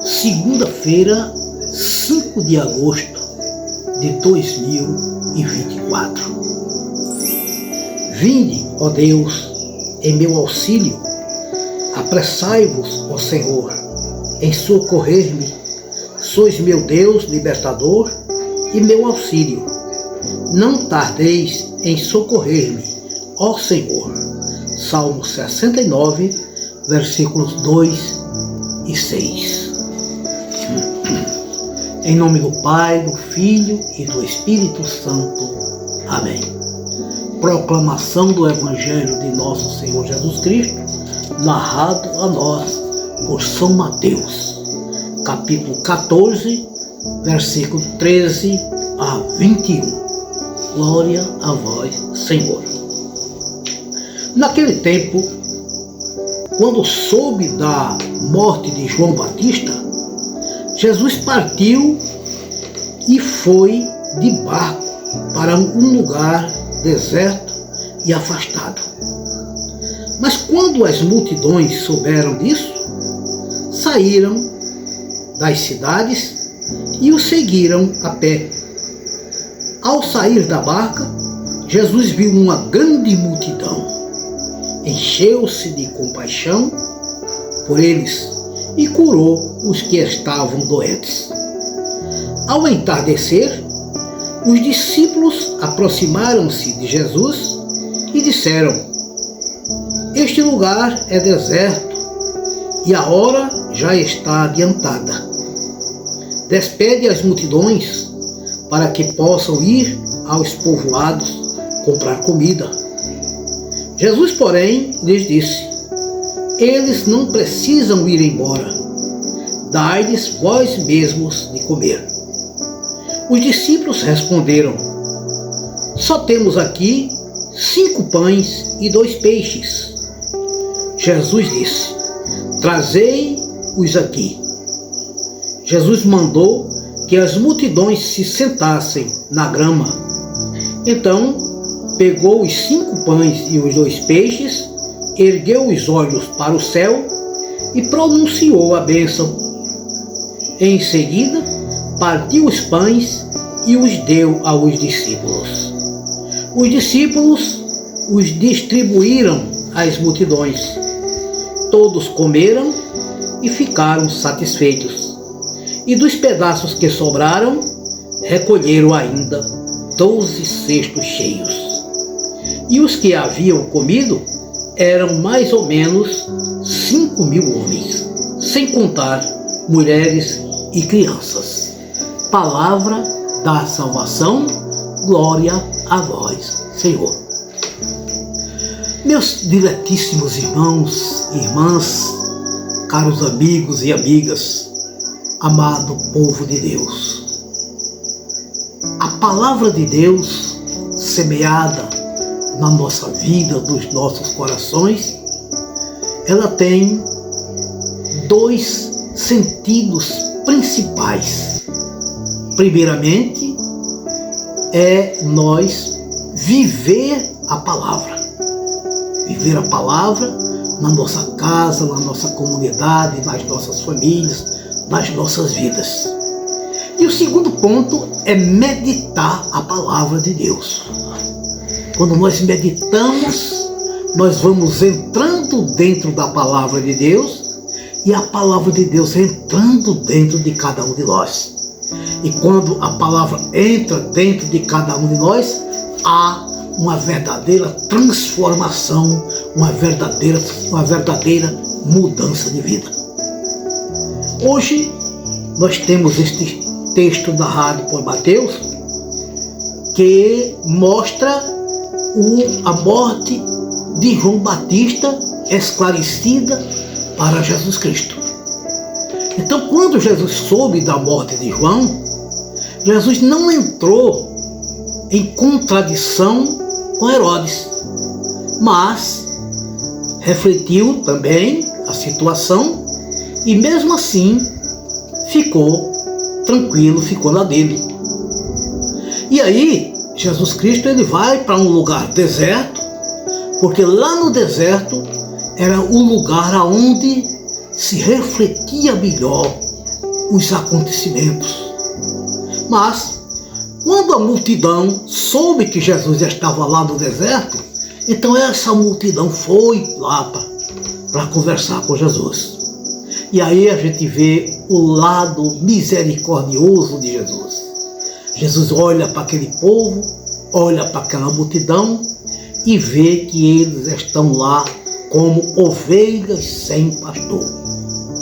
Segunda-feira, 5 de agosto de 2024. Vinde, ó Deus, em meu auxílio, apressai-vos, ó Senhor, em socorrer-me. Sois meu Deus libertador e meu auxílio. Não tardeis em socorrer-me, ó Senhor. Salmo 69, versículos 2 e 6. Em nome do Pai, do Filho e do Espírito Santo. Amém. Proclamação do Evangelho de nosso Senhor Jesus Cristo, narrado a nós por São Mateus, capítulo 14, versículo 13 a 21. Glória a vós, Senhor. Naquele tempo, quando soube da morte de João Batista, Jesus partiu e foi de barco para um lugar deserto e afastado. Mas quando as multidões souberam disso, saíram das cidades e o seguiram a pé. Ao sair da barca, Jesus viu uma grande multidão. Encheu-se de compaixão por eles e curou os que estavam doentes. Ao entardecer, os discípulos aproximaram-se de Jesus e disseram: Este lugar é deserto e a hora já está adiantada. Despede as multidões para que possam ir aos povoados comprar comida. Jesus, porém, lhes disse: Eles não precisam ir embora. Dai-lhes vós mesmos de comer. Os discípulos responderam: Só temos aqui 5 pães e 2 peixes. Jesus disse: Trazei-os aqui. Jesus mandou que as multidões se sentassem na grama. Então, pegou os 5 pães e os 2 peixes, ergueu os olhos para o céu e pronunciou a bênção. Em seguida, partiu os pães e os deu aos discípulos. Os discípulos os distribuíram às multidões. Todos comeram e ficaram satisfeitos. E dos pedaços que sobraram, recolheram ainda 12 cestos cheios. E os que haviam comido eram mais ou menos 5.000 homens, sem contar mulheres e crianças. Palavra da salvação, glória a vós, Senhor. Meus diletíssimos irmãos e irmãs, caros amigos e amigas, amado povo de Deus, a palavra de Deus semeada na nossa vida, nos nossos corações, ela tem 2 sentidos principais. Primeiramente, é nós viver a palavra. Viver a palavra na nossa casa, na nossa comunidade, nas nossas famílias, nas nossas vidas. E o segundo ponto é meditar a palavra de Deus. Quando nós meditamos, nós vamos entrando dentro da palavra de Deus e a palavra de Deus entrando dentro de cada um de nós. E quando a palavra entra dentro de cada um de nós, há uma verdadeira transformação, uma verdadeira mudança de vida. Hoje nós temos este texto narrado por Mateus que mostra a morte de João Batista esclarecida para Jesus Cristo. Então, quando Jesus soube da morte de João, Jesus não entrou em contradição com Herodes, mas refletiu também a situação e mesmo assim ficou tranquilo, ficou na dele. E aí Jesus Cristo ele vai para um lugar deserto, porque lá no deserto era o lugar aonde se refletia melhor os acontecimentos. Mas, quando a multidão soube que Jesus já estava lá no deserto, então essa multidão foi lá para conversar com Jesus. E aí a gente vê o lado misericordioso de Jesus. Jesus olha para aquele povo, olha para aquela multidão e vê que eles estão lá como ovelhas sem pastor,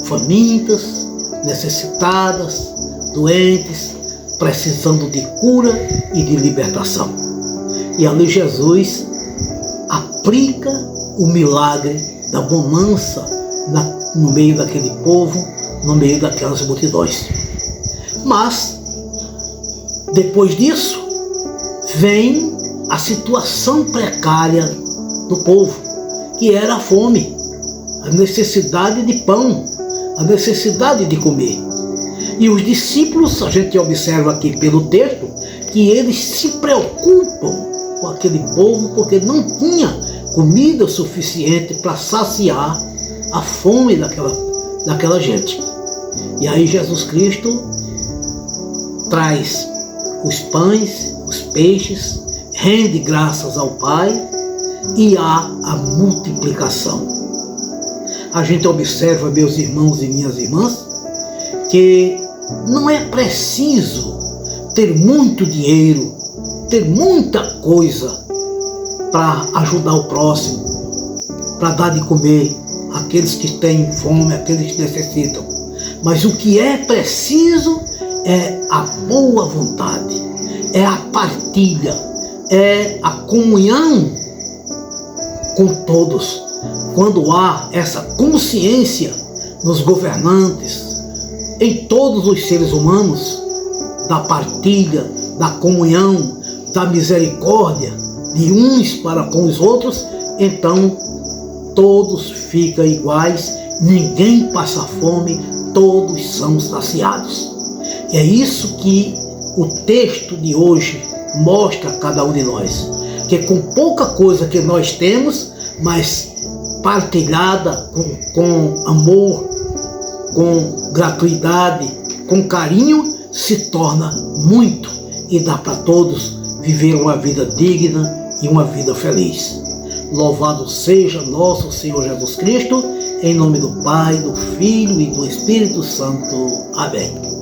famintas, necessitadas, doentes, precisando de cura e de libertação. E ali Jesus aplica o milagre da bonança no meio daquele povo, no meio daquelas multidões. Mas, depois disso, vem a situação precária do povo, que era a fome, a necessidade de pão, a necessidade de comer. E os discípulos, a gente observa aqui pelo texto, que eles se preocupam com aquele povo porque não tinha comida suficiente para saciar a fome daquela gente. E aí Jesus Cristo traz os pães, os peixes, rende graças ao Pai e há a multiplicação. A gente observa, meus irmãos e minhas irmãs, que não é preciso ter muito dinheiro, ter muita coisa para ajudar o próximo, para dar de comer àqueles que têm fome, àqueles que necessitam. Mas o que é preciso é a boa vontade, é a partilha, é a comunhão com todos. Quando há essa consciência nos governantes, em todos os seres humanos, da partilha, da comunhão, da misericórdia de uns para com os outros, então todos ficam iguais, ninguém passa fome, todos são saciados. E é isso que o texto de hoje mostra a cada um de nós, que com pouca coisa que nós temos, mas partilhada com amor, com gratuidade, com carinho, se torna muito e dá para todos viver uma vida digna e uma vida feliz. Louvado seja nosso Senhor Jesus Cristo, em nome do Pai, do Filho e do Espírito Santo. Amém.